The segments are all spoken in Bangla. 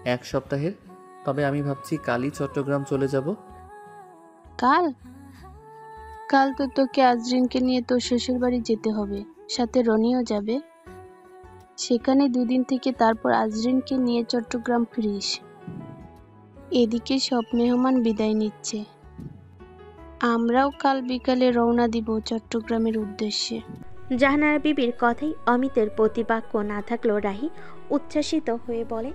1 সপ্তাহের। তবে আমি ভাবছি কালই চট্টগ্রাম চলে যাব। কাল? কাল তো তোকে আজরিনকে নিয়ে তোর শ্বশুর বাড়ি যেতে হবে, সাথে রনিও যাবে। সেখানে 2 দিন থেকে তারপর আজরিনকে নিয়ে চট্টগ্রাম ফিরিস। এদিকে সব মেহমান বিদায় নিচ্ছে, আমরাও কাল বিকালে রওনা দিব চট্টগ্রামের উদ্দেশ্যে। জাহানারা বিবির কথাই অমিতের প্রতিবাক্য না থাকলেও রাহি উচ্ছ্বাসিত হয়ে বলে,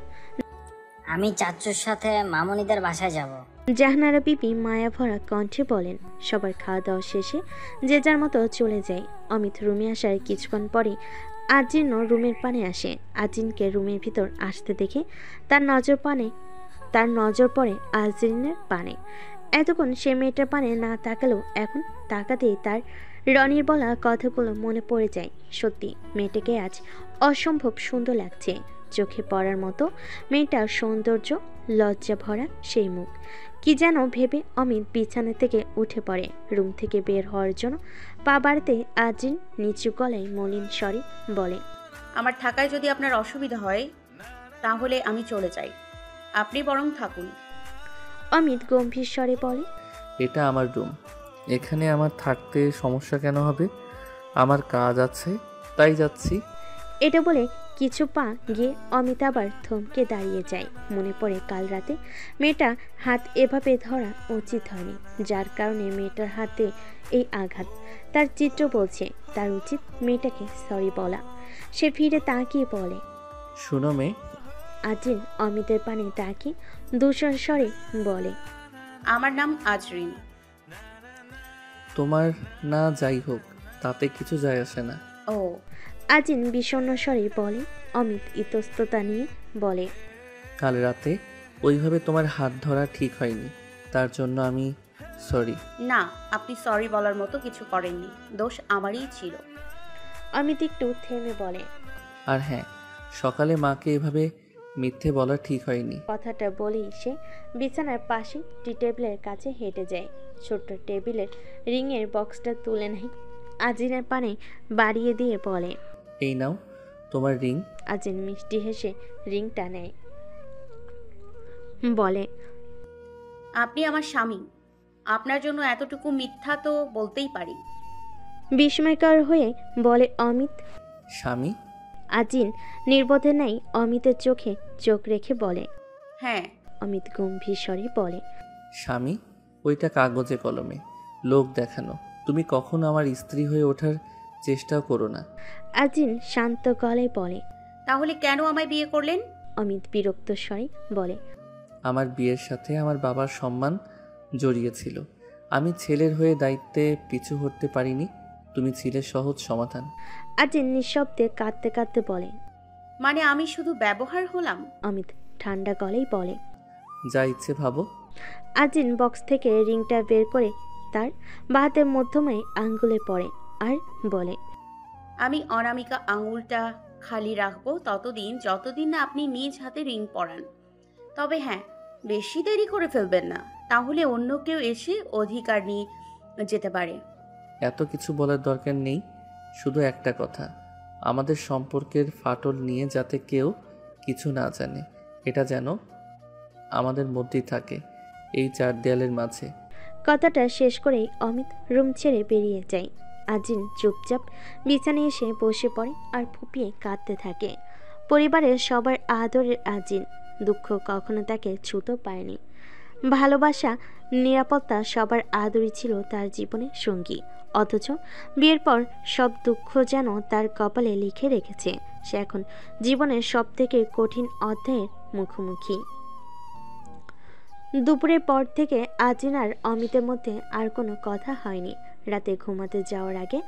আমি চাচ্চুর সাথে মামুনিদের বাসায় যাব। জাহানারা বিবি মায়া ভরা কণ্ঠে বলেন। সবার খাওয়া দাওয়া শেষে যে যার মতো চলে যায়। অমিত রুমে আসার কিছুক্ষণ পরে আজিনও রুমের পানে আসে। আজিনকে রুমের ভিতর আসতে দেখে তার নজর পড়ে আজরিনের পানে। এতক্ষণ সে মেয়েটার পানে না তাকালেও এখন তাকাতেই তার রনির বলা কথাগুলো মনে পড়ে যায়। সত্যি মেয়েটাকে আজ অসম্ভব সুন্দর লাগছে। চোখে পড়ার মতো মেয়েটার সৌন্দর্য, লজ্জা ভরা সেই মুখ। কি যেন ভেবে অমিত বিছানা থেকে উঠে পড়ে। রুম থেকে বের হওয়ার জন্য পা বাড়াতে আজিন নিচু গলায় মলিন স্বরে বলে, আমার থাকায় যদি আপনার অসুবিধা হয় তাহলে আমি চলে যাই, আপনি বরং থাকুন। অমিত গম্ভীর স্বরে বলে, এটা আমার রুম, এখানে আমার থাকতে সমস্যা কেন হবে? আমার কাজ আছে, তাই যাচ্ছি। এটা বলে কিছু পা গিয়ে অমিত আবার থমকে দাঁড়িয়ে যায়। মনে পড়ে কাল রাতে মেয়েটা হাত এভাবে ধরা উচিত হয়নি, যার কারণে মেয়েটার হাতে এই আঘাত। তার চিত্র বলছে তার উচিত মেয়েটাকে সরি বলা। সে ফিরে তাকিয়ে বলে, শুনো মেয়ে। আজিন অমিতের পানে তাকিয়ে দূষণ স্বরে বলে, আমার নাম আজরিন। তোমার না যাই হোক, তাতে কিছু যায় আসে না। ও, আজিন বিষণ্ণ স্বরে বলে। অমিত ইতস্ততা নিয়ে বলে, কাল রাতে ওইভাবে তোমার হাত ধরা ঠিক হয়নি, তার জন্য আমি সরি। না, আপনি সরি বলার মতো কিছু করেননি, দোষ আমারই ছিল। অমিত একটু থেমে বলে, আর হ্যাঁ, সকালে মাকে এভাবে মিথ্যে বলা ঠিক হয়নি। কথাটা বলেই সে বিছানার পাশে টি টেবিলের কাছে হেঁটে যায়। ছোট্ট টেবিলের রিংয়ের বক্সটা তুলে নেয়, আজিনের পানে বাড়িয়ে দিয়ে বলে, এই নাও তোমার রিং। আজিন মিষ্টি হেসে রিংটা নেয়, বলে, আপনি আমার স্বামী, আপনার জন্য এতটুকু মিথ্যা তো বলতেই পারি। বিস্ময়কর হয়ে বলে অমিত। স্বামী? আজিন নির্বোধে নাই অমিতের চোখে চোখ রেখে বলে। হ্যাঁ। অমিত গম্ভীর স্বরে বলে, স্বামী? ওইটা কাগজে কলমে, লোক দেখানো। তুমি কখনো আমার স্ত্রী হয়ে ওঠার চেষ্টাও করো না। আজিন শান্ত গলায় বলে। তাহলে কেন আমায় বিয়ে করলেন? অমিত বিরক্ত স্বরে বলে, আমার বিয়ের সাথে আমার বাবার সম্মান জড়িয়ে ছিল। আমি ছেলের হয়ে দায়িত্বে পিছু হটতে পারিনি। তুমি ছিলে সহজ সমাধান। আজিন নিঃশব্দে কাঁদতে কাঁদতে বলে, মানে আমি শুধু ব্যবহার হলাম? অমিত ঠান্ডা গলায় বলে, যা ইচ্ছে ভাবো। আজিন বক্স থেকে রিংটা বের করে তার বাঁ হাতের মধ্যমে আঙ্গুলে পড়ে আর বলে, আমি অনামিকা আঙুলটা খালি রাখবো ততদিন যতদিন না আপনি নিজ হাতে রিং পরান। তবে হ্যাঁ, বেশি দেরি করে ফেলবেন না, তাহলে অন্য কেউ এসে অধিকার নিয়ে যেতে পারে। এত কিছু বলার দরকার নেই, শুধু একটা কথা, আমাদের সম্পর্কের ফাটল নিয়ে যাতে কেউ কিছু না জানে, এটা যেন আমাদের মধ্যেই থাকে, এই 4 দেয়ালের মাঝে। কথাটা শেষ করেই অমিত রুম ছেড়ে বেরিয়ে যায়। আজিন চুপচাপ বিছানায় এসে বসে পড়ে আর ফুপিয়ে কাঁদতে থাকে। পরিবারের সবার আদরের আজিন, দুঃখ কখনো তাকে ছুতো পায়নি। ভালোবাসা, নিরাপত্তা সবার আদরই ছিল তার জীবনের সঙ্গী। অথচ বিয়ের পর সব দুঃখ যেন তার কপালে লিখে রেখেছে। সে এখন জীবনের সবথেকে কঠিন অধ্যায়ের মুখোমুখি। দুপুরের পর থেকে আজিন আর অমিতের মধ্যে আর কোনো কথা হয়নি। রাতে ঘুমাতে যাওয়ার আগে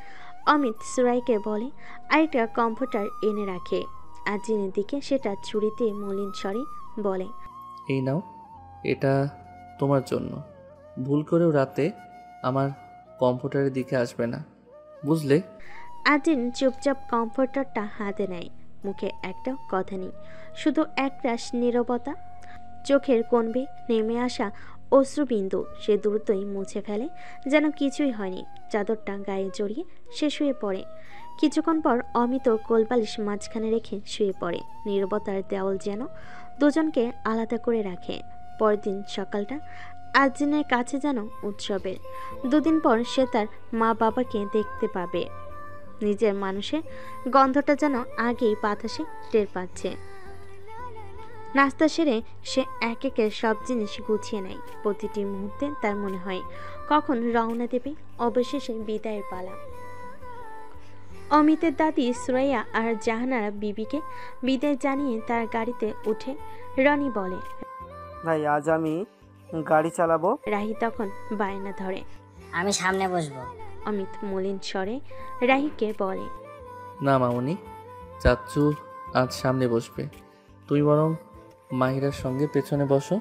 অমিত সুরাইকে বলে আরেকটা কম্পিউটার এনে রাখে। আজিনের দিকে সেটা ছুরিতে মলিন স্বরে বলে, এই নাও, এটা তোমার জন্য। ভুল করেও রাতে আমার কম্পিউটারের দিকে আসবে না, বুঝলে? আজিন চুপচাপ কম্পিউটারটা হাতে নেয়। মুখে একটা কথা নেই, শুধু একরাশ নীরবতা। চোখের কোণবে নেমে আসা অশ্রুবিন্দু সে দ্রুতই মুছে ফেলে, যেন কিছুই হয়নি। চাদরটা গায়ে জড়িয়ে সে শুয়ে পড়ে। কিছুক্ষণ পর অমিত কোলবালিশ মাঝখানে রেখে শুয়ে পড়ে। নীরবতার দেওয়াল যেন দুজনকে আলাদা করে রাখে। পরদিন সকালটা আজিনের কাছে যেন উৎসবের। দুদিন পর সে তার মা বাবাকে দেখতে পাবে। নিজের মানুষের গন্ধটা যেন আগেই বাতাসে টের পাচ্ছে। নাস্তা সেরে সে এক একে সব জিনিস গুছিয়ে নেয়। প্রতিটি মুহূর্তে তার মনে হয় কখন রওনা দেবে অবশেষে বিদায়ের পালা। অমিতের দাদি সুরাইয়া আর জাহানারা বিবিকে বিদায় জানিয়ে তার গাড়িতে উঠে রনি বলে, ভাই আজ আমি গাড়ি চালাবো। রাহি তখন বায়না ধরে। আমি সামনে বসবো। অমিত মলিন স্বরে রাহিকে বলে, না মামুনি, চাচ্চু আজ সামনে বসবে, তুই বরং মাহিরার সঙ্গে পেছনে বসো।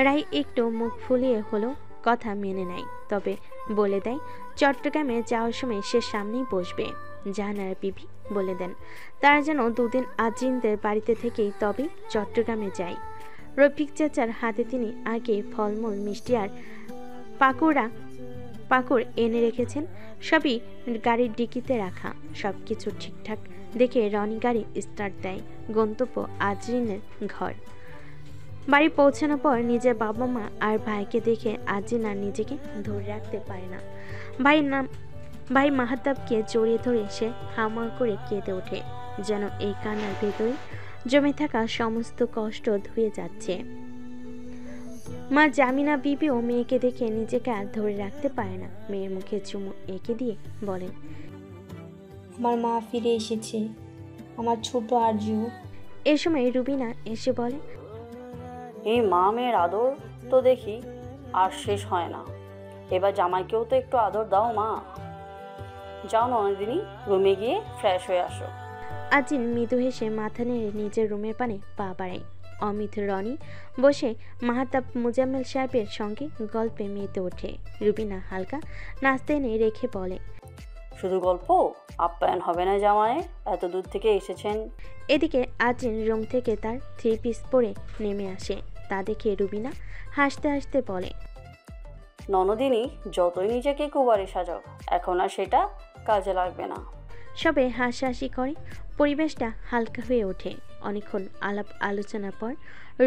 রাহি একটু মুখ ফুলিয়ে হলো কথা মেনে নেয়, তবে বলে দেয় চট্টগ্রামে যাওয়ার সময় সে সামনেই বসবে। জাহানারা বিবি বলে দেন তারা যেন দুদিন আজিনদের বাড়িতে থেকেই তবে চট্টগ্রামে যায়। রফিক চাচার হাতে তিনি আগে ফলমূল, মিষ্টি আর পাকুড় এনে রেখেছেন। সবই গাড়ির ডিকিতে রাখা। সব কিছু ঠিকঠাক দেখে রনি গাড়ি স্টার্ট দেয়। গন্তব্য আজরিনের ঘর। বাড়ি পৌঁছানোর পর নিজের বাবা মা আর ভাইকে দেখে আজিন আর নিজেকে ধরে রাখতে পারে না। ভাই মাহাতাবকে জড়িয়ে ধরে সে হামা করে কেঁদে ওঠে, যেন এই কান্নার ভেতরে জমে থাকা সমস্ত কষ্ট ধুয়ে যাচ্ছে। মা জামিনা বিবিও মেয়েকে দেখে নিজেকে আর ধরে রাখতে পারে না। মেয়ের মুখে চুমু এঁকে দিয়ে বলেন, আমার মা ফিরে এসেছে, আমার ছোট আরজু। এ সময় রুবিনা এসে বলে, এই মা মেয়ের আদর তো দেখি আর শেষ হয় না। এবার জামাইকেও তো একটু আদর দাও মা। যাও ননদিনী, রুমে গিয়ে ফ্রেশ হয়ে আসো। আজিন মৃদু হেসে মাথা নেড়ে নিজের রুমের পানে পা বাড়ায়। অমিত রনি বসে মাহাতাব মুজাম্মেল সাহেবের সঙ্গে গল্পে মেতে ওঠে। রুবিনা হালকা নাস্তা এনে রেখে বলে, শুধু গল্প, আপ্যায়ন হবে না জামাইয়ের? এত দূর থেকে এসেছেন। এদিকে আজিন রুম থেকে তার 3 পিস পরে নেমে আসে। তা দেখে রুবিনা হাসতে হাসতে বলে, ননদিনী যতই নিজেকে কুবারি সাজাও, এখন আর সেটা কাজে লাগবে না। সবে হাসাহাসি করে। পরিবেশটা হালকা হয়ে ওঠে। অনেকক্ষণ আলাপ আলোচনার পর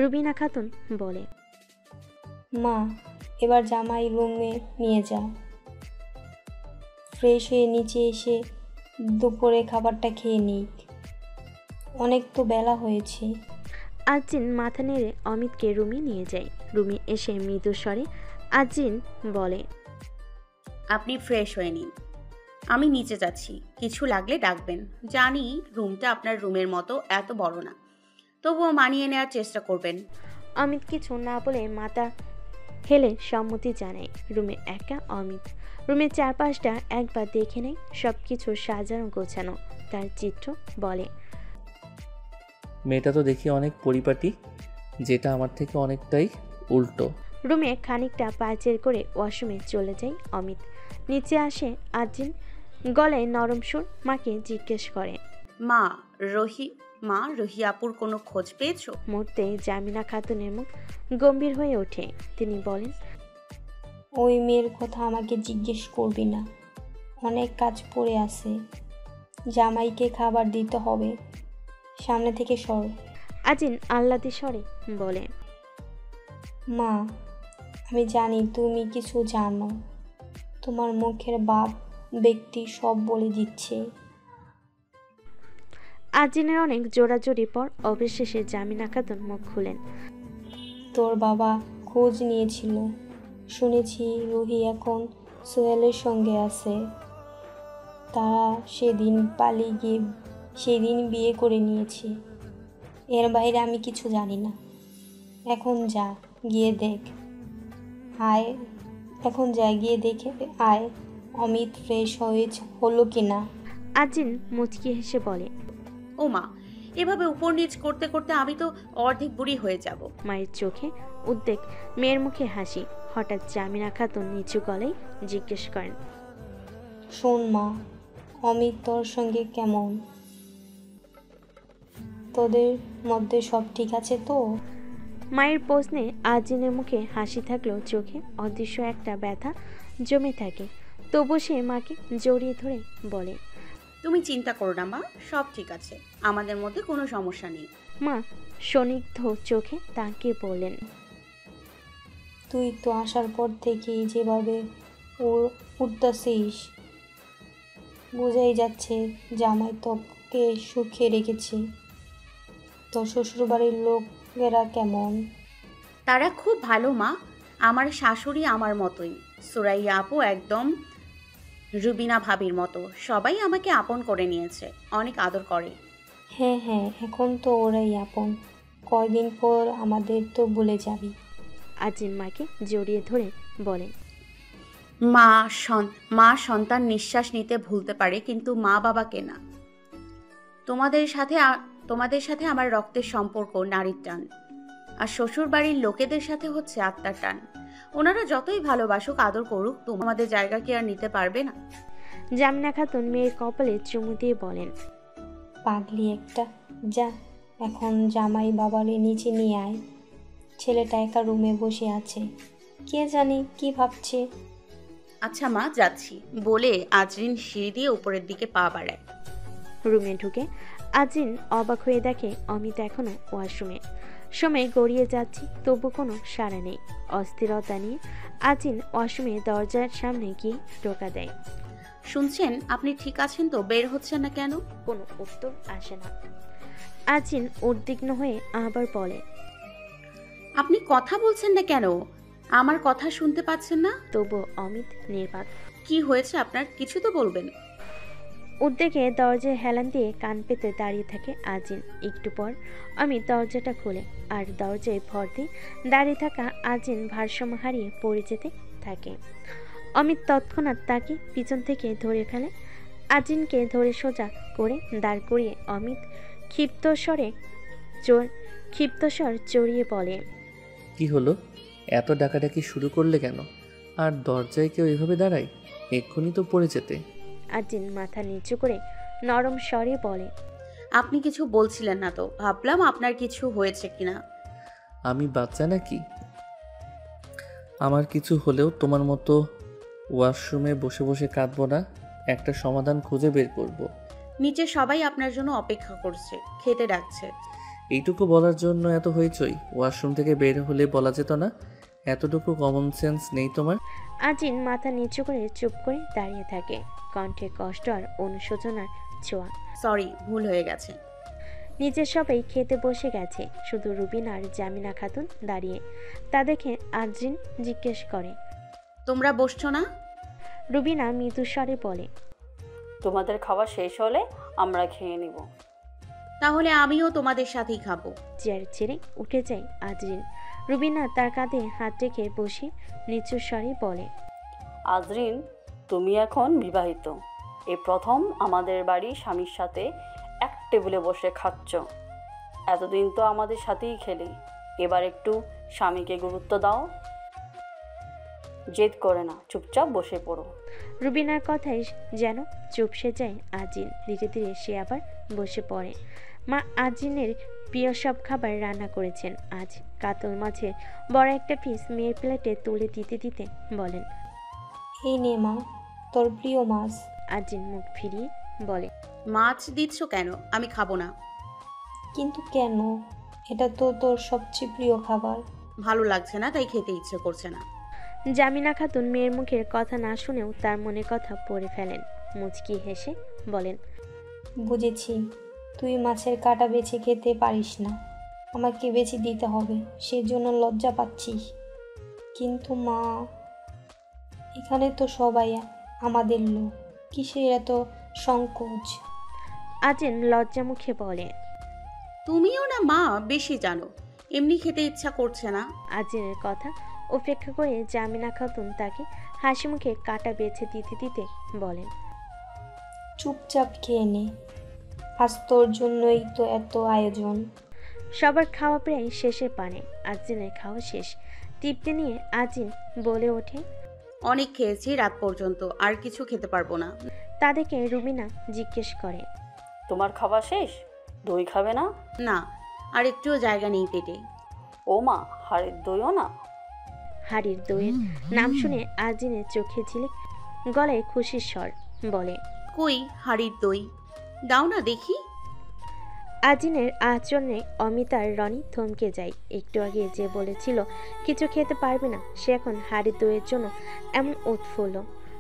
রুবিনা খাতুন বলে, মা এবার জামাই রুমে নিয়ে যা, ফ্রেশ হয়ে নিচে এসে দুপুরে খাবারটা খেয়ে নিক, অনেক তো বেলা হয়েছে। আজিন মাথা নেড়ে অমিতকে রুমে নিয়ে যায়। রুমে এসে মৃদু স্বরে আজিন বলে, আপনি ফ্রেশ হয়ে নিন, আমি নিচে যাচ্ছি, কিছু লাগলে ডাকবেন। জানি রুমটা আপনার রুমের মতো এত বড় না, তবুও মানিয়ে নেওয়ার চেষ্টা করবেন। অমিত কিছু না বলে মাথা হেলে সম্মতি জানায়। রুমে একা অমিত। রুমের চারপাশটা একবার দেখে নেয়। সব কিছু সাজানো গোছানো। তার চিত্র বলে, মেয়েটা তো দেখি অনেক পরিপাটি, যেটা আমার থেকে অনেকটাই উল্টো। রুমে খানিকটা পায়চের করে ওয়াশরুমে চলে যায় অমিত। নিচে আসে আজিন। গলায় নরম সুর মাকে জিজ্ঞেস করে, মা রহি আপুর কোনো খোঁজ পেয়েছো? মুহূর্তে জামিনা খাতুনের মুখ গম্ভীর হয়ে ওঠে। তিনি বলেন, ওই মেয়ের কথা আমাকে জিজ্ঞেস করবি না, অনেক কাজ পড়ে আছে, জামাইকে খাবার দিতে হবে, সামনে থেকে সর। আজিন আহ্লাদি স্বরে বলে, মা আমি জানি তুমি কিছু জানো, তোমার মুখের বাপ ব্যক্তি সব বলে দিচ্ছে। আজিনের অনেক জোরাজোরি পর অবশেষে জামিনা খাতুন মুখ খুলেন। তোর বাবা খোঁজ নিয়েছিল, শুনেছি রুহি এখন সোহেলের সঙ্গে আছে, তারা সেদিন বিয়ে করে নিয়েছে। এর বাইরে আমি কিছু জানি না। এখন যা গিয়ে দেখে আয় অমিত ফ্রেশ হলো কিনা। আজিন মুচকি হেসে বলে, ও মা, এভাবে উপর নিচ করতে করতে আমি তো অর্ধেক বুড়ি হয়ে যাব। মায়ের চোখে উদ্বেগ, মেয়ের মুখে হাসি। হঠাৎ জামিনা খাতুন নিচু গলায় জিজ্ঞেস করেন, শোন মা, অমিত তোর সঙ্গে কেমন? তোদের মধ্যে সব ঠিক আছে তো? মায়ের প্রশ্নে আজিনের মুখে হাসি থাকলেও চোখে অদৃশ্য একটা ব্যথা জমে থাকে। তবু সে মাকে জড়িয়ে ধরে বলে, তুমি চিন্তা করো না মা, সব ঠিক আছে, আমাদের মধ্যে কোনো সমস্যা নেই। মা সনিগ্ধ চোখে তাকিয়ে বললেন, তুই তো আসার পর থেকেই যেভাবে উঠতেছিস, বোঝাই যাচ্ছে জামাই তোকে সুখে রেখেছে। তোর শ্বশুরবাড়ির লোকেরা কেমন? তারা খুব ভালো মা। আমার শাশুড়ি আমার মতোই। সুরাইয়া আপু একদম রুবিনা ভাবির মতো। সবাই আমাকে আপন করে নিয়েছে, অনেক আদর করে। হ্যাঁ হ্যাঁ, এখন তো ওরাই আপন, কয়দিন পর আমাদের তো ভুলে যাবি। আজিম মাকে জড়িয়ে ধরে বলেন, মা সন্তান নিঃশ্বাস নিতে ভুলতে পারে, কিন্তু মা বাবাকে না। তোমাদের সাথে আমার রক্তের সম্পর্ক নারীর টান, আর শ্বশুর বাড়ির লোকেদের সাথে হচ্ছে আত্মার টান। ওনারা যতই ভালোবাসুক আদর করুক, তোমাদের জায়গা কি আর নিতে পারবে না? জামিনা খাতুন মেয়ের কপালে চুমু দিয়ে বলেন, পাগলি একটা, যা এখন জামাই বাবারে নিচে নিয়ে আয়। ছেলেটা একা রুমে বসে আছে, কে জানে কি ভাবছে। আচ্ছা মা, যাচ্ছি বলে আজরিন সিঁড়ি দিয়ে উপরের দিকে পা বাড়ায়। রুমে ঢুকে আজিন অবাক হয়ে দেখে অমিত এখনো ওয়াশরুমে। সময় গড়িয়ে যাচ্ছে, তবু কোনো সাড়া নেই। অস্থিরতা নিয়ে আজিন ওয়াশরুমে দরজার সামনে গিয়ে টোকা দেয়। শুনছেন, আপনি ঠিক আছেন তো? বের হচ্ছেন না কেন? কোনো উত্তর আসে না। আজিন উদ্বিগ্ন হয়ে আবার বলে, আপনি কথা বলছেন না কেন? আমার কথা শুনতে পাচ্ছেন না? তবু অমিত নির্বাক। কি হয়েছে আপনার? কিছু তো বলবেন। উদ্বেগে দরজায় হেলান দিয়ে কান পেতে দাঁড়িয়ে থাকে আজিন। একটু পর অমিত দরজাটা খোলে, আর দরজায় ভর দিয়ে দাঁড়িয়ে থাকা আজিন ভারসাম্য হারিয়ে পড়ে যেতে থাকে। অমিত তৎক্ষণাৎ তাকে পিছন থেকে ধরে ফেলে। আজিনকে ধরে সোজা করে দাঁড় করিয়ে অমিত ক্ষিপ্তস্বর চড়িয়ে বলে, কি হলো? এত ডাকাডাকি শুরু করলে কেন? আর দরজায় কেউ এভাবে দাঁড়ায়? এক্ষুনি তো পড়ে যেতে। আজিন মাথা নিচু করে নরম স্বরে বলে, আপনি কিছু বলছিলেন না তো, ভাবলাম আপনার কিছু হয়েছে কিনা। আমি বাচ্চা নাকি? আমার কিছু হলেও তোমার মতো ওয়াশরুমে বসে বসে কাঁদবো না, একটা সমাধান খুঁজে বের করব। নিচে সবাই আপনার জন্য অপেক্ষা করছে, খেতে ডাকছে। এইটুকু বলার জন্য এত হইচই? ওয়াশরুম থেকে বের হলে বলা যেত না? এতটুকু কমন সেন্স নেই তোমার? আজিন মাথা নিচু করে চুপ করে দাঁড়িয়ে থাকে, কণ্ঠে কষ্ট আর অনুশোচনার ছোঁয়া। সরি, ভুল হয়ে গেছে। নিচের সবাই খেতে বসে গেছে, শুধু রুবিন আর জামিনা খাতুন দাঁড়িয়ে। তা দেখে আজিন জিজ্ঞেস করে, তোমরা বসছো না? রুবিনা মৃদু স্বরে বলে, তোমাদের খাওয়া শেষ হলে আমরা খেয়ে নিব। তাহলে আমিও তোমাদের সাথেই খাবো। চেয়ার ছেড়ে উঠে যায় আজরিন। রুবিনা তার কাঁধে হাত রেখে বসে নিচু স্বরে বলে, আজরিন, তুমি এখন বিবাহিত। এই প্রথম আমাদের বাড়ি স্বামীর সাথে এক টেবিলে বসে খাচ্ছ। এতদিন তো আমাদের সাথেই খেলি, এবার একটু স্বামীকে গুরুত্ব দাও। জেদ করে না, চুপচাপ বসে পড়ো। রুবিনার কথায় যেন চুপসে যায় আজিন। ধীরে ধীরে সে আবার বসে পড়ে। মা আজিনের প্রিয় সব খাবার রান্না করেছেন আজ। কাতল মাছের বড় একটা পিস মেয়ের প্লেটে তুলে দিতে দিতে বলেন, এই নে মা, তোর প্রিয় মাছ। আজিন মুখ ফিরিয়ে বলে, মাছ দিচ্ছ কেন? আমি খাবো না। কিন্তু কেন? এটা তো তোর সবচেয়ে প্রিয় খাবার। ভালো লাগছে না, তাই খেতে ইচ্ছে করছে না। জামিনা খাতুন মেয়ের মুখের কথা না শুনেও তার মনে কথা পড়ে ফেলেন। মুচকি হেসে বলেন, বুঝেছি, তুই মাছের কাঁটা বেছে খেতে পারিস না, আমাকে বেছে দিতে হবে, সেজন্য লজ্জা পাচ্ছিস। কিন্তু মা, এখানে তো সবাই আমাদের লোক, কিসের এত সংকোচ? আজিন লজ্জা মুখে বলে, তুমিও না মা বেশি জানো, এমনি খেতে ইচ্ছা করছে না। আজিনের কথা উপেক্ষা করে জামিনা খাতুন তাকে হাসি মুখে কাঁটা বেছে দিতে দিতে বলেন, চুপচাপ খেয়ে নে, আজ তোর জন্যই তো এত আয়োজন। সবার খাওয়া প্রায় শেষের পানে। আজিনের খাওয়া শেষ। তৃপ্তি নিয়ে আজিন বলে ওঠে, অনেক খেয়েছি রাত পর্যন্ত, আর কিছু খেতে পারবো না। তাদেরকে রুবিনা জিজ্ঞেস করে, তোমার খাওয়া শেষ? দই খাবে না? না, আর একটুও জায়গা নেই পেটে। ও মা, হাড়ের দইও না? হাড়ির দইয়ের নাম শুনে আজিনের চোখে ঝিলিক, গলায় খুশির স্বর, বলে, কই হাড়ির দই? দাও না দেখি। আজিনের আচরণে অমিত আর রনি থমকে যায়। একটু আগে যে বলেছিল কিছু খেতে পারবে না, সে এখন হাড়ি দইয়ের জন্য এমন উৎফুল্ল।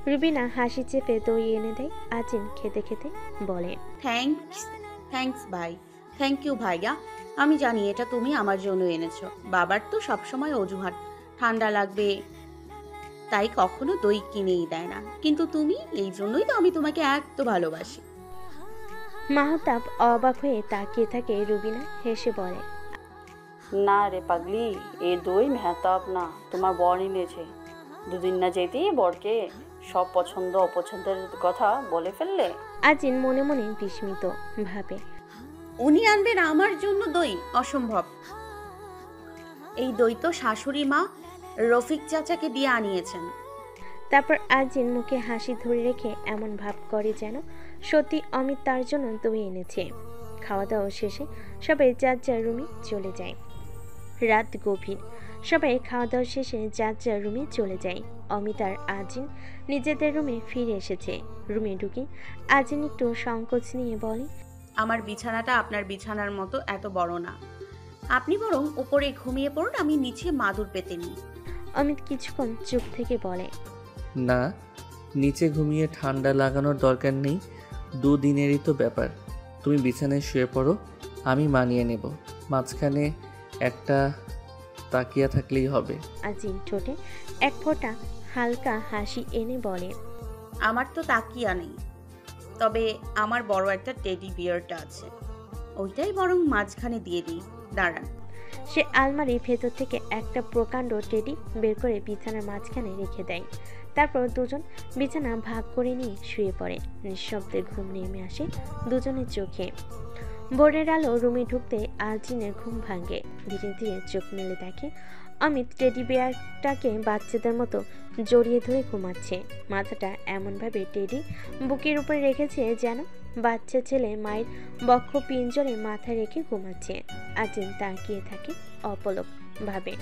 রুবিনা হাসি চেপে দই এনে দেয়। আজিন খেতে খেতে বলে, থ্যাঙ্কস ভাই, থ্যাংক ইউ ভাইয়া। আমি জানি এটা তুমি আমার জন্য এনেছো। বাবার তো সবসময় অজুহাত, ঠান্ডা লাগবে তাই কখনো দই কিনেই দেয় না, কিন্তু তুমি, এই জন্যই তো আমি তোমাকে এত ভালোবাসি। মাহতাব অবাক হয়ে তাকিয়ে থাকে। রুবিনা হেসে বলে, না রে পাগলি, এই দই মেহতাব না, তোমার বর এনেছে। দুদিন না যেতেই বরকে সব পছন্দ অপছন্দের কথা বলে ফেললে। আজিন মনে মনে বিস্মিত ভাবে, উনি আনবেন আমার জন্য দই? অসম্ভব। এই দই তো শাশুড়ি মা রফিক চাচাকে দিয়ে আনিয়েছেন। তারপর আজিন মুখে হাসি ধরে রেখে এমন ভাব করে যেন সত্যি অমিত তার জন্য দই এনেছে। খাওয়া দাওয়া শেষে সবাই যার যার রুমে চলে যায়। রাত গভীর, সবাই খাওয়া দাওয়া শেষে যার যার রুমে চলে যায়। অমিত আর আজিন নিজেদের রুমে ফিরে এসেছে। রুমে ঢুকে আজিন একটু সংকোচ নিয়ে বলে, আমার বিছানাটা আপনার বিছানার মতো এত বড় না, আপনি বরং উপরে ঘুমিয়ে পড়ুন, আমি নিচে মাদুর পেতে নিই। অমিত কিছুক্ষণ চুপ থেকে বলে, না, নিচে ঘুমিয়ে ঠান্ডা লাগানোর দরকার নেই, দুদিনেরই তো ব্যাপার। তুমি বিছানায় শুয়ে পড়ো, আমি মানিয়ে নেব। মাঝখানে একটা তাকিয়া থাকলেই হবে। আজিন ঠোঁটে এক ফোঁটা হালকা হাসি এনে বলে, আমার তো তাকিয়া নেই, তবে আমার বড় একটা টেডি বিয়ারটা আছে, ওইটাই বরং মাঝখানে দিয়ে দিই। দাঁড়ান। সে আলমারির ভেতর থেকে একটা প্রকাণ্ড টেডি বের করে বিছানার মাঝখানে রেখে দেয়। তারপর দুজন বিছানা ভাগ করে নিয়ে শুয়ে পড়ে। নিঃশব্দে ঘুম নেমে আসে দুজনের চোখে। ভোরের আলো রুমে ঢুকতে আজিনের ঘুম ভাঙে। ধীরে ধীরে চোখ মেলে দেখে অমিত টেডি বিয়ারটাকে বাচ্চাদের মতো জড়িয়ে ধরে ঘুমাচ্ছে। মাথাটা এমনভাবে টেডি বুকের উপরে রেখেছে যেন বাচ্চা ছেলে মায়ের বক্ষ পিঞ্জরে মাথা রেখে ঘুমাচ্ছে। আজিন তাকিয়ে থাকে অপলক ভাবে।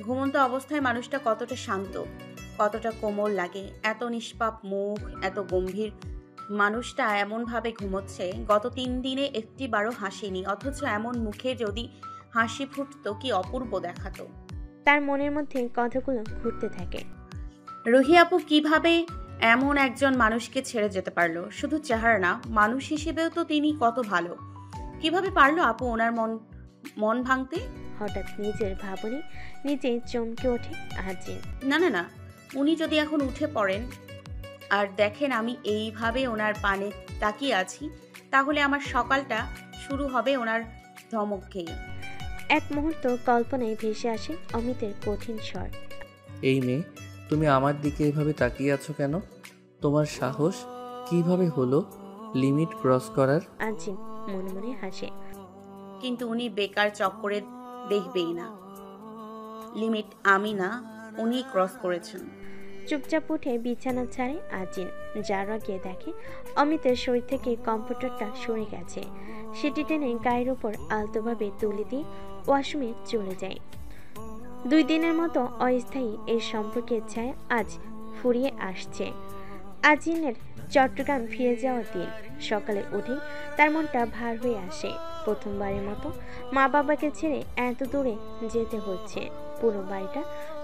ঘুমন্ত অবস্থায় মানুষটা কতটা শান্ত, কতটা কোমল লাগে। এত নিষ্পাপ মুখ, এত গম্ভীর মানুষটা এমনভাবে ঘুমোচ্ছে। গত 3 দিনে একটিবারও হাসেনি, অথচ এমন মুখে যদি হাসি ফুটতো কি অপূর্ব দেখাতো। তার মনের মধ্যে কথাগুলো ঘুরতে থাকে। রুহি আপু কিভাবে এমন একজন মানুষকে ছেড়ে যেতে পারলো? শুধু চেহারা না, মানুষ হিসেবেও তো তিনি কত ভালো। কিভাবে পারলো আপু ওনার মন ভাঙতে? হঠাৎ নিজের ভাবনে নিজে চমকে ওঠে আজিন। না না না, উনি যদি এখন উঠে পড়েন আর দেখেন আমি এইভাবে ওনার পানে তাকিয়ে আছি, তাহলে আমার সকালটা শুরু হবে ওনার ধমক খেয়ে। এক মুহূর্ত কল্পনায় ভেসে আসে অমিতের কঠিন স্বর। এই মেয়ে, তুমি আমার দিকে এভাবে তাকিয়ে আছো কেন? তোমার সাহস কিভাবে হলো লিমিট ক্রস করার? আজিন মনে মনে হাসে। কিন্তু উনি বেকার চক্করে দেখবেই না। লিমিট আমি না, উনি ক্রস করেছেন। চুপচাপ উঠে বিছানা ছাড়ে আজিন। যার আগে দেখে অমিতের শরীর থেকে কম্পিউটারটা সরে গেছে। সেটি টেনে গায়ের উপর আলতোভাবে তুলে দিয়ে ওয়াশরুমে চলে যায়। 2 দিনের মতো অস্থায়ী এই সম্পর্কের ছায়া আজ ফুরিয়ে আসছে। আজিনের চট্টগ্রাম ফিরে যাওয়ার দিন। সকালে উঠে তার মনটা ভার হয়ে আসে। প্রথমবারের মতো মা বাবাকে ছেড়ে এত দূরে যেতে হচ্ছে। পুরো বাড়িটা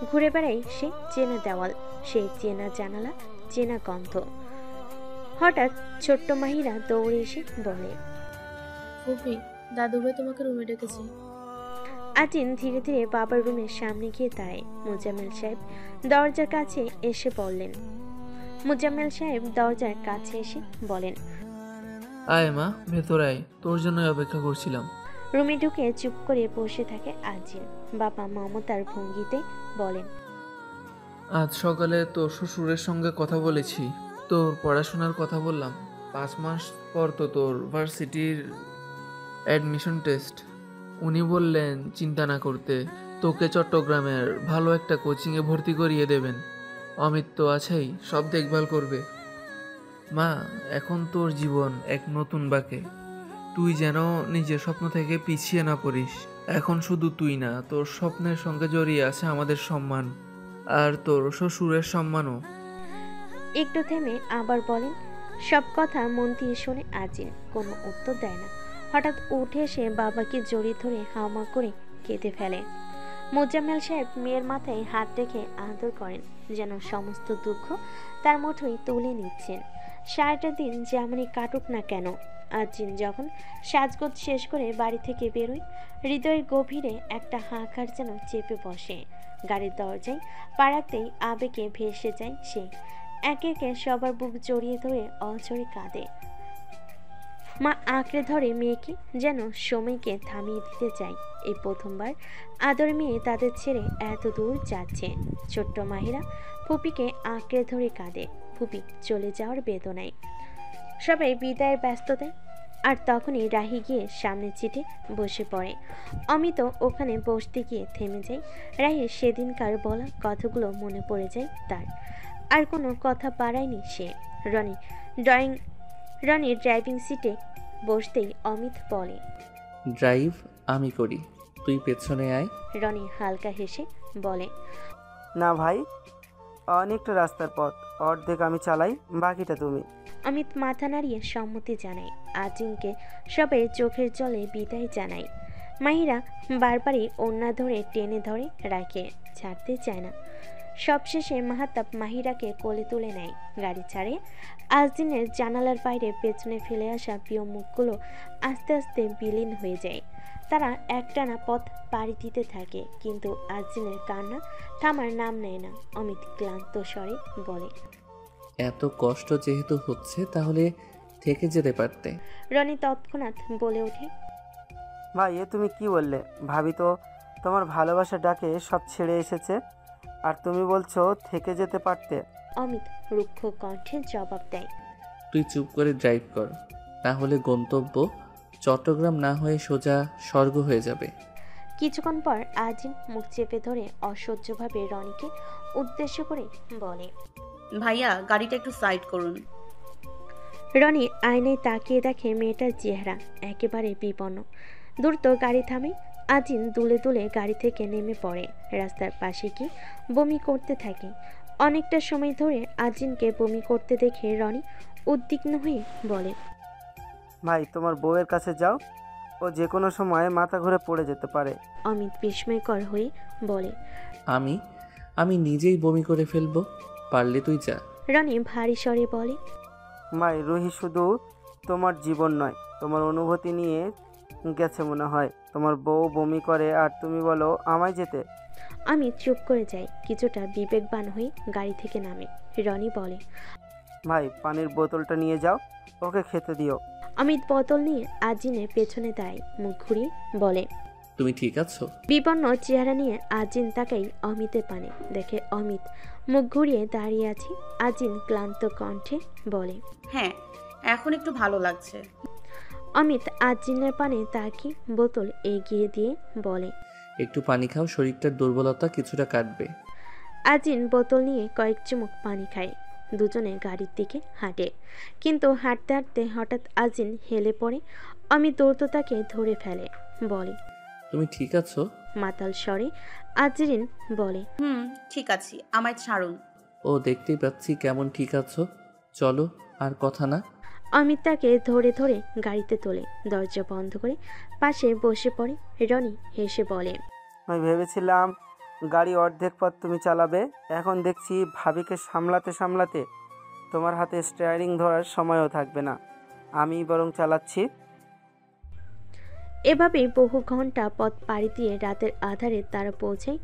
ঘুরে বেড়াই সে চেনা দেওয়াল, সেই চেনা জানালা, চেনা গন্ধ। হঠাৎ ছোট্ট মাহিরা দৌড়ে এসে বলে, ফুপি, দাদুভাই তোমাকে রুমে ডেকেছে। আজিন ধীরে ধীরে বাবার রুমের সামনে গিয়ে দাঁড়ায়। মুজাম্মেল সাহেব দরজার কাছে এসে বললেন। মুজাম্মেল সাহেব দরজার কাছে এসে বলেন, আয় মা, ভেতর আয়, তোর জন্যই অপেক্ষা করছিলাম। রুমে ঢুকে চুপ করে বসে থাকে আজিন। বাবা মমতার ভঙ্গিতে বলেন, আজ সকালে তোর শ্বশুরের সঙ্গে কথা বলেছি, তোর পড়াশোনার কথা বললাম। 5 মাস পর তো তোর ভার্সিটির অ্যাডমিশন টেস্ট। উনি বললেন চিন্তা না করতে, তোকে চট্টগ্রামের ভালো একটা কোচিংয়ে ভর্তি করিয়ে দেবেন। অমিত তো আছেই, সব দেখভাল করবে। মা, এখন তোর জীবন এক নতুন বাঁকে। তুই যেন নিজের স্বপ্ন থেকে পিছিয়ে না পড়িস। এখন শুধু তুই না, তোর স্বপ্নের সঙ্গে জড়িয়ে আছে আমাদের সম্মান, আর তোর শ্বশুরের সম্মানও। একটু থেমে আবার বলেন। সব কথা মন দিয়ে শোনে আজিন, কোনো উত্তর দেয় না। হঠাৎ উঠে এসে বাবাকে জড়িয়ে ধরে হাওমা করে কেঁদে ফেলে। মোজাম্মেল সাহেব মেয়ের মাথায় হাত রেখে আদর করেন, যেন সমস্ত দুঃখ তার মুঠোয় তুলে নিচ্ছেন। সারাটা দিন যেমনই কাটুক না কেন, আজিন যখন সাজগোজ শেষ করে বাড়ি থেকে বেরোয়, হৃদয়ের গভীরে একটা হাহাকার যেন চেপে বসে। গাড়ির দরজায় পা রাখতেই আবেগে ভেসে যায় সে। একে একে সবার বুক জড়িয়ে ধরে অঝরে কাঁদে। মা আঁকড়ে ধরে মেয়েকে, যেন সময়কে থামিয়ে দিতে চায়। এই প্রথমবার আদর মেয়ে তাদের ছেড়ে এত দূর যাচ্ছে। ছোট্ট মাহিরা ফুপিকে আঁকড়ে ধরে কাঁদে, ফুপি চলে যাওয়ার বেদনায়। সবাই বিদায়ের ব্যস্ততায়। আর তখনই রাহি গিয়ে সামনে চিঠে বসে পড়ে। অমিত ওখানে বসতে গিয়ে থেমে যায়। রাহির সেদিনকার বলা কথাগুলো মনে পড়ে যায় তার। আর কোনো কথা বাড়ায়নি সে। রনির ড্রাইভিং সিটে বসতেই অমিত বলে, ড্রাইভ আমি করি, তুই পেছনে আয়। রনি হালকা হেসে বলে, না ভাই, অনেকটা রাস্তার পথ, অর্ধেক আমি চালাই, বাকিটা তুমি। অমিত মাথা নাড়িয়ে সম্মতি জানায়। আজিমকে সবাই চোখের জলে বিদায় জানায়। মাহিরা বারবারই ওড়না ধরে টেনে ধরে রাখে, ছাড়তে চায় না। সবশেষে মাহাতাব মাহিরাকে কোলে তুলে নেয়। গাড়ি ছাড়ে। আজদিনের জানালার বাইরে পেছনে ফেলে আসা প্রিয় মুখগুলো আস্তে আস্তে বিলীন হয়ে যায়। তারা একটানা পথ পাড়ি দিতে থাকে, কিন্তু আজদিনের কান্না থামার নাম নেয় না। অমিত ক্লান্ত স্বরে বলে, এত কষ্ট যেহেতু হচ্ছে তাহলে থেকে যেতে পারতে। রনি তৎক্ষণাৎ বলে ওঠে, ভাই এ তুমি কি বললে? ভাবি তো তোমার ভালোবাসা ডাকে সব ছেড়ে এসেছে, আর তুমি বলছো থেকে যেতে পারতে। অমিত রুক্ষ কণ্ঠে জবাব দেয়, তুই চুপ করে ড্রাইভ কর, না হলে গন্তব্য চট্টগ্রাম না হয়ে সোজা স্বর্গ হয়ে যাবে। কিছুক্ষণ পর আজিম মুখ চেপে ধরে অসহ্যভাবে রনিকে উদ্দেশ্য করে বলে, ভাইয়া গাড়িটা একটু সাইড করুন। রনি আয়নায় তাকিয়ে দেখে মেয়েটার চেহারা একেবারে বিপন্ন। দ্রুত গাড়ি থামে। আজিম দুলে দুলে গাড়ি থেকে নেমে পড়ে। রাস্তার পাশে গিয়ে বমি করতে থাকে। অনেকটা সময় ধরে আজিমকে বমি করতে দেখে রনি উদ্বিগ্ন হয়ে বলে, ভাই তোমার বউয়ের কাছে যাও, ও যে কোনো সময় মাথা ঘুরে পড়ে যেতে পারে। অমিত বিস্ময়কর হয়ে বলে, আমি নিজেই বমি করে ফেলবো, পারলে তুই যা। রনি ভারী স্বরে বলে, ভাই রুহি শুধু তোমার জীবন নয়, তোমার অনুভূতি নিয়ে গেছে মনে হয়। তোমার বউ বমি করে আর তুমি বলো আমায় যেতে। আমি চুপ করে যাই। কিছুটা বিবেকবান হয়ে গাড়ি থেকে নামে। রনি বলে, ভাই পানির বোতলটা নিয়ে যাও, ওকে খেতে দিও। অমিত বোতল নিয়ে আজিনের পেছনে দাঁড়ায়, মুখ ঘুরিয়ে বলে, তুমি ঠিক আছো? বিপন্ন চেহারা নিয়ে আজিন তাকাই অমিতের পানে, দেখে অমিত মুখ ঘুরিয়ে দাঁড়িয়ে আছে। আজিন ক্লান্ত কণ্ঠে বলে, হ্যাঁ এখন একটু ভালো লাগছে। অমিত আজিনের পানে তাকিয়ে বোতল এগিয়ে দিয়ে বলে, একটু পানি খাও, শরীরটার দুর্বলতা কিছুটা কাটবে। আজিন বোতল নিয়ে কয়েক চুমুক পানি খায়। দুজনে গাড়ির দিকে হাঁটে, কিন্তু হাঁটতে হাঁটতে হঠাৎ আজিন হেলে পড়ে। অমিত দ্রুত তাকে ধরে ফেলে, বলে, তুমি ঠিক আছো? মাতাল স্বরে আজরিন বলে, ঠিক আছি, আমায় ছাড়ুন। ও দেখতেই পাচ্ছি কেমন ঠিক আছো, চলো আর কথা না। অমিত তাকে ধরে ধরে গাড়িতে তোলে, দরজা বন্ধ করে পাশে বসে পড়ে। রনি হেসে বলে, আমি ভেবেছিলাম গাড়ি অর্ধেক পথ তুমি চালাবে, এখন দেখছি ভাবিকে সামলাতে সামলাতে তোমার হাতে স্টিয়ারিং ধরার সময়ও থাকবে না, আমি বরং চালাচ্ছি। এভাবেই বহু ঘন্টা পথ পাড়ি দিয়ে রাতের আধারে তারা পৌঁছায়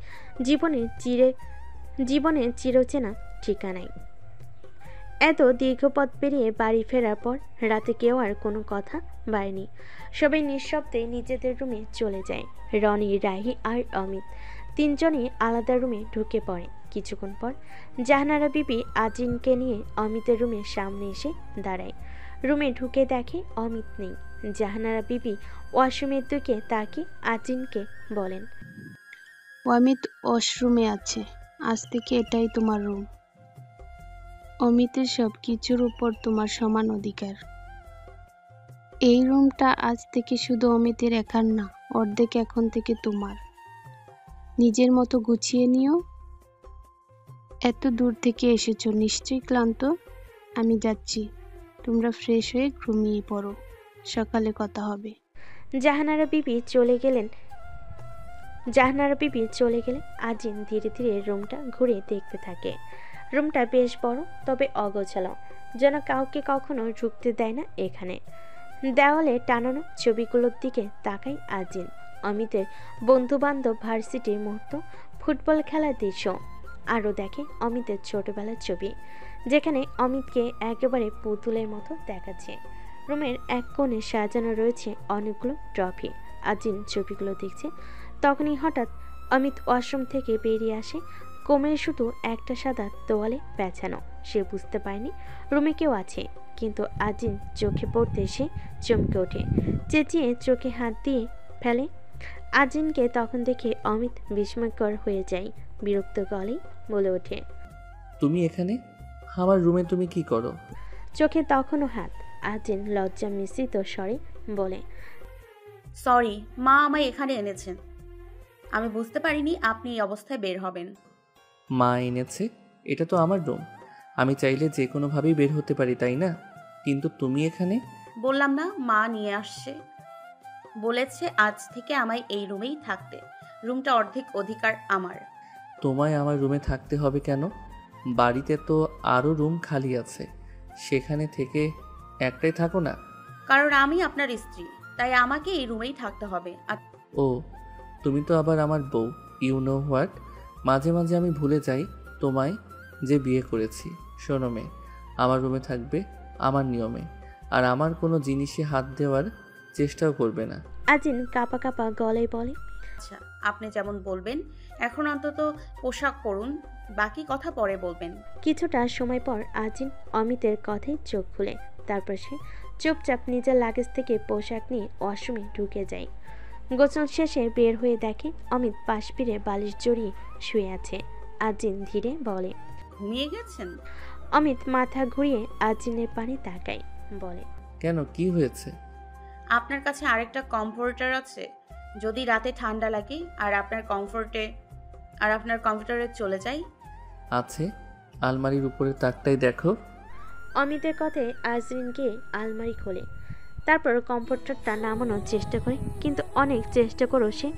জীবনের চিরচেনা ঠিকানায়। এত দীর্ঘ পথ পেরিয়ে বাড়ি ফেরার পর রাতে কেউ আর কোনো কথা বাড়েনি। সবাই নিঃশব্দে নিজেদের রুমে চলে যায়। রনি, রাহি আর অমিত তিনজনই আলাদা রুমে ঢুকে পড়ে। কিছুক্ষণ পর জাহানারা বিবি আজিনকে নিয়ে অমিতের রুমের সামনে এসে দাঁড়ায়। রুমে ঢুকে দেখে অমিত নেই। জাহানারা বিবি ওয়াশরুমের দিকে তাকিয়ে আজিনকে বলেন, অমিত ওয়াশরুমে আছে, আজ থেকে এটাই তোমার রুম। অমিতের সব কিছুর উপর তোমার সমান অধিকার। এই রুমটা আজ থেকে শুধু অমিতের একার না, অর্ধেক এখন থেকে তোমার। নিজের মতো গুছিয়ে নিও। এত দূর থেকে এসেছো, নিশ্চয়ই ক্লান্ত। আমি যাচ্ছি, তোমরা ফ্রেশ হয়ে ঘুমিয়ে পড়ো, সকালে কথা হবে। জাহানারা বিবি চলে গেলে আজিন ধীরে ধীরে রুমটা ঘুরে দেখতে থাকে। রুমটা বেশ বড়, তবে অগোছালো, যেন কাউকে কখনো ঢুকতে দেয় না এখানে। দেওয়ালে টানানো ছবিগুলোর দিকে তাকাই আজিন। অমিতের বন্ধু বান্ধব, ভার্সিটির মুহূর্ত, ফুটবল খেলার দৃশ্য। আরও দেখে অমিতের ছোটবেলার ছবি, যেখানে অমিতকে একেবারে পুতুলের মতো দেখাচ্ছে। রুমের এক কোণে সাজানো রয়েছে অনেকগুলো ট্রফি। আজিন ছবিগুলো দেখছে, তখনই হঠাৎ অমিত ওয়াশরুম থেকে বেরিয়ে আসে। কোমরে শুধু একটা সাদা তোয়ালে পেঁচানো। সে বুঝতে পারেনি রুমে কেউ আছে, কিন্তু আজিন চোখে পড়তে সে চমকে ওঠে, চেঁচিয়ে চোখে হাত দিয়ে ফেলে। আজিনকে তখন দেখে অমিত বিস্ময়কর হয়ে যায়, বিরক্ত গলেই বলে ওঠে, তুমি এখানে? আমার রুমে তুমি কি করো? চোখে তখনও হাত। আজিন লজ্জা মিশ্রিত স্বরে বলে, সরি, মা আমায় এখানে এনেছেন। আমি বুঝতে পারিনি আপনি এই অবস্থায় বের হবেন। মা এনেছে? এটা তো আমার রুম, আমি চাইলে যে কোনোভাবেই বের হতে পারি, তাই না? কিন্তু তুমি এখানে? বললাম না, মা নিয়ে আসছে। বলেছে আজ থেকে আমায় এই রুমেই থাকতে। রুমটা অর্ধেক অধিকার আমার। তোমায় আমার রুমে থাকতে হবে কেন? বাড়িতে তো আরও রুম খালি আছে, সেখানে থেকে একটাই থাকো না। কারণ আমি আপনার স্ত্রী, তাই আমাকে এই রুমেই থাকতে হবে। আর ও, তুমি তো আবার আমার বউ। ইউ নো হোয়াট, মাঝে মাঝে আমি ভুলে যাই তোমায় যে বিয়ে করেছি। শোনো মেয়ে, আমার রুমে থাকবে আমার নিয়মে, আর আমার কোনো জিনিসে হাত দেওয়ার চেষ্টাও করবে না। আজিন কাঁপা কাঁপা গলায় বলে, আচ্ছা, আপনি যেমন বলবেন। এখন অন্তত পোশাক পরুন, বাকি কথা পরে বলবেন। কিছুটা সময় পর আজিন অমিতের কথায় চোখ খুলে। তারপর সে চুপচাপ নিজের লাগেজ থেকে পোশাক নিয়ে ওয়াশরুমে ঢুকে যায়। গোসল শেষে বের হয়ে দেখে অমিত পাশ ফিরে বালিশ জড়িয়ে শুয়ে আছে। আজিন ধীরে বলে, ঘুমিয়ে গেছেন? অমিত মাথা ঘুরিয়ে আজিনের পানে তাকায়, বলে, কেন, কি হয়েছে? আপনার কাছে আরেকটা কমফোর্টার আছে? যদি রাতে ঠান্ডা লাগে আর আপনার কমফোর্টারে চলে যাই। আছে, আলমারির উপরে তাকটাই দেখো। অমিতের কথায় আজরিন গিয়ে আলমারি খোলে। তারপর কম্পিউটারটা নামানোর চেষ্টা করে, কিন্তু অনেক চেষ্টা করেও সে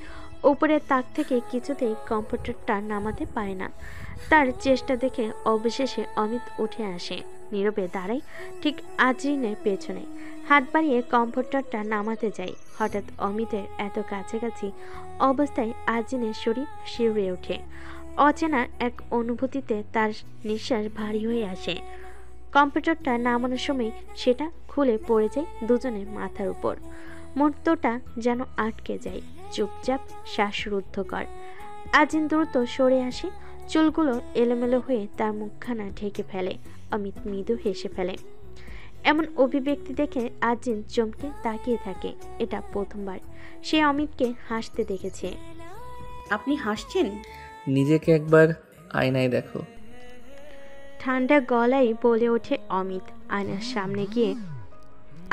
উপরের তাক থেকে কিছুতেই কম্পিউটারটা নামাতে পারে না। তার চেষ্টা দেখে অবশেষে অমিত উঠে আসে, নীরবে দাঁড়ায় ঠিক আজরিনের পেছনে। হাত বাড়িয়ে কম্পিউটারটা নামাতে যায়। হঠাৎ অমিতের এত কাছাকাছি অবস্থায় আজরিনের শরীর শিউরে ওঠে। অচেনা এক অনুভূতিতে তার নিঃশ্বাস ভারী হয়ে আসে। কম্পিউটারটা নামানোর সময় সেটা খুলে পড়ে যায় দুজনের মাথার উপর। মুহূর্তটা যেন আটকে যায়, চুপচাপ শ্বাসরুদ্ধকর। আজিন দ্রুত সরে আসে, চুলগুলো এলোমেলো হয়ে তার মুখখানা ঢেকে ফেলে। অমিত মৃদু হেসে ফেলে। এমন অভিব্যক্তি দেখে আজিন চমকে তাকিয়ে থাকে। এটা প্রথমবার সে অমিতকে হাসতে দেখেছে। আপনি হাসছেন? নিজেকে একবার আয়নায় দেখো। ঠান্ডা গলায় বলে ওঠে অমিত। আয়নার সামনে গিয়ে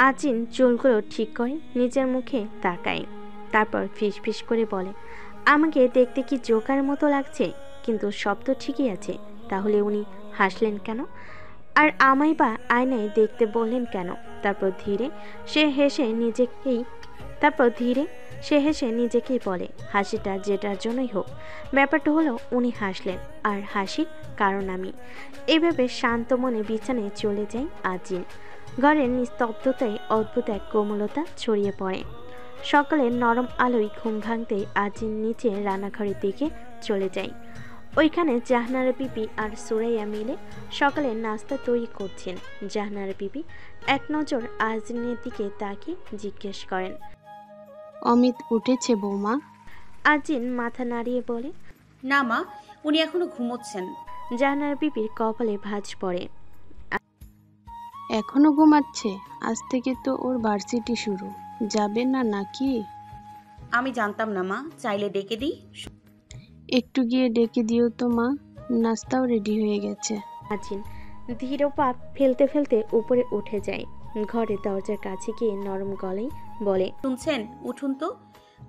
আজিন চুলগুলো ঠিক করে নিজের মুখে তাকায়। তারপর ফিসফিস করে বলে, আমাকে দেখতে কি জোকার মতো লাগছে? কিন্তু সব তো ঠিকই আছে, তাহলে উনি হাসলেন কেন? আর আমায় বা আয়নায় দেখতে বললেন কেন? তারপর ধীরে সে হেসে নিজেকেই বলে, হাসিটা যেটার জন্যই হোক, ব্যাপারটা হলো উনি হাসলেন, আর হাসির কারণ আমি। এভাবে শান্ত মনে বিছানায় চলে যায় আজিন। ঘরের নিস্তব্ধতায় অদ্ভুত এক কোমলতা ছড়িয়ে পড়ে। সকালের নরম আলোয় ঘুম ভাঙতেই আজিন নিচে রান্নাঘরের দিকে চলে যায়। ওইখানে জাহানারা বিবি আর সুরাইয়া মিলে সকালের নাস্তা তৈরি করছেন। জাহানারা বিবি এক নজর আজিনের দিকে তাকিয়ে জিজ্ঞেস করেন, অমিত উঠেছে বৌমা? আজিন মাথা নাড়িয়ে বলে, না মা, উনি এখনো ঘুমোচ্ছেন। জাহানারা বিবির কপালে ভাঁজ পড়ে। এখনো ঘুমাচ্ছে? আজ থেকে তো ওর ভার্সিটি শুরু, যাবে না নাকি? আমি জানতাম না মা, চাইলে ডেকে দিই? একটু গিয়ে ডেকে দিও তো মা, নাস্তাও রেডি হয়ে গেছে। আজিন ধীর পা ফেলতে ফেলতে উপরে উঠে যায়। ঘরের দরজার কাছে গিয়ে নরম গলায় বলে, শুনছেন? উঠুন তো,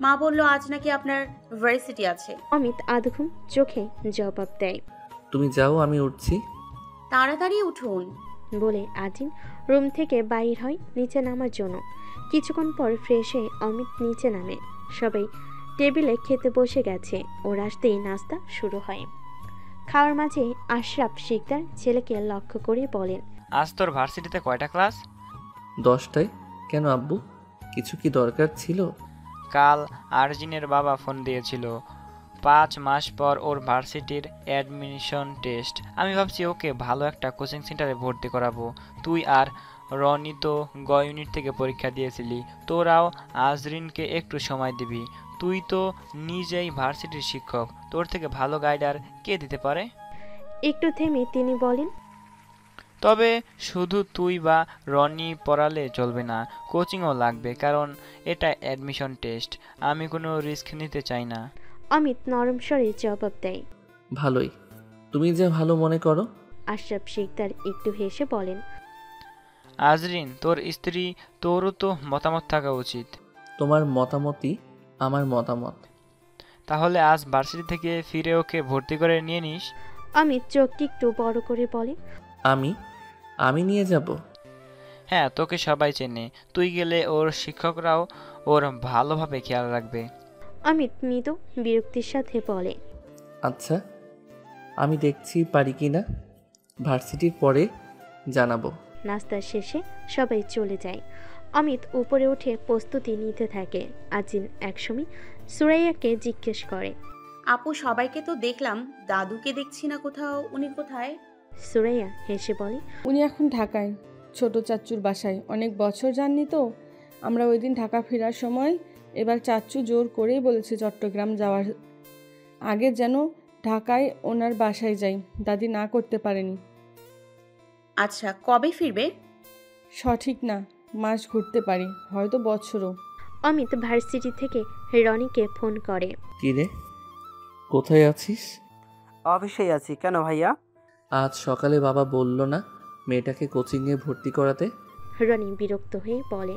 মা বললো আজ নাকি আপনার ভার্সিটি আছে। অমিত আধঘুম চোখে জবাব দেয়, তুমি যাও, আমি উঠছি। তাড়াতাড়ি উঠুন। বলে আজিন রুম থেকে বাইর হয় নিচে নামার জন্য। কিছুক্ষণ পর ফ্রেশ হয়ে অমিত নিচে নামে। সবাই টেবিলে খেতে বসে গেছে। ওর আসতেই নাস্তা শুরু হয়। খাওয়ার মাঝে আশরাফ শিকদার ছেলেকে লক্ষ্য করে বলেন, আজ তোর ভার্সিটিতে কয়টা ক্লাস? 10টায়। কেন আব্বু, কিছু কি দরকার ছিল? কাল আরজিনের বাবা ফোন দিয়েছিল, 5 মাস পর ওর ভার্সিটির অ্যাডমিশন টেস্ট। আমি ভাবছি ওকে ভালো একটা কোচিং সেন্টারে ভর্তি করাবো। তুই আর রনি তো গ ইউনিট থেকে পরীক্ষা দিয়েছিলি, তোরাও আজরিনকে একটু সময় দিবি। তুই তো নিজেই ভার্সিটির শিক্ষক, তোর থেকে ভালো গাইডার কে দিতে পারে? একটু থেমে তিনি বলেন, তবে শুধু তুই বা রনি পড়ালে চলবে না, কোচিংও লাগবে, কারণ এটা অ্যাডমিশন টেস্ট। আমি কোনো রিস্ক নিতে চাই না। অমিত নরম স্বরে জবাব দেয়, ভালোই, তুমি যা ভালো মনে করো। আশরাফ শিকদার একটু হেসে বলেন, আজরিন তোর স্ত্রী, তোরও তো মতামত থাকা উচিত। তোমার মতামতই আমার মতামত। তাহলে আজ ভার্সিটি থেকে ফিরে ওকে ভর্তি করে নিয়ে নিস। অমিত চোখটি একটু বড় করে বলে, আমি নিয়ে যাব? হ্যাঁ, তোকে সবাই চেনে, তুই গেলে ওর শিক্ষকরাও ওর ভালোভাবে খেয়াল রাখবে। অমিত মৃদু বিরক্তির সাথে বলে, আচ্ছা, আমি দেখছি পারি কি না, ভার্সিটির পরে জানাবো। নাস্তা শেষে সবাই চলে যায়। অমিত উপরে উঠে প্রস্তুতি নিতে থাকে। আজিন একসময় সুরাইয়াকে জিজ্ঞেস করে, আপু সবাইকে তো দেখলাম, দাদুকে দেখছি না কোথাও, উনি কোথায়? সুরাইয়া হেসে বলে, উনি এখন ঢাকায় ছোট চাচ্চুর বাসায়। অনেক বছর যাননি তো, আমরা ওই দিন ঢাকা ফেরার সময় এবার চাচ্চু জোর করেই বলেছে চট্টগ্রাম যাওয়ার আগে যেন ঢাকায় ওনার বাসায় যাই, দাদি না করতে পারেনি। আচ্ছা, কবে ফিরবে? সঠিক না, মাস ঘুরতে পারি, হয়তো বছরও। অমিত ভার্সিটি থেকে রনিকে ফোন করে, কি রে, কোথায় আছিস? অফিসেই আছি। কেন ভাইয়া? আজ সকালে বাবা বলল না মেয়েটাকে কোচিংয়ে ভর্তি করাতে? রনি বিরক্ত হয়ে বলে,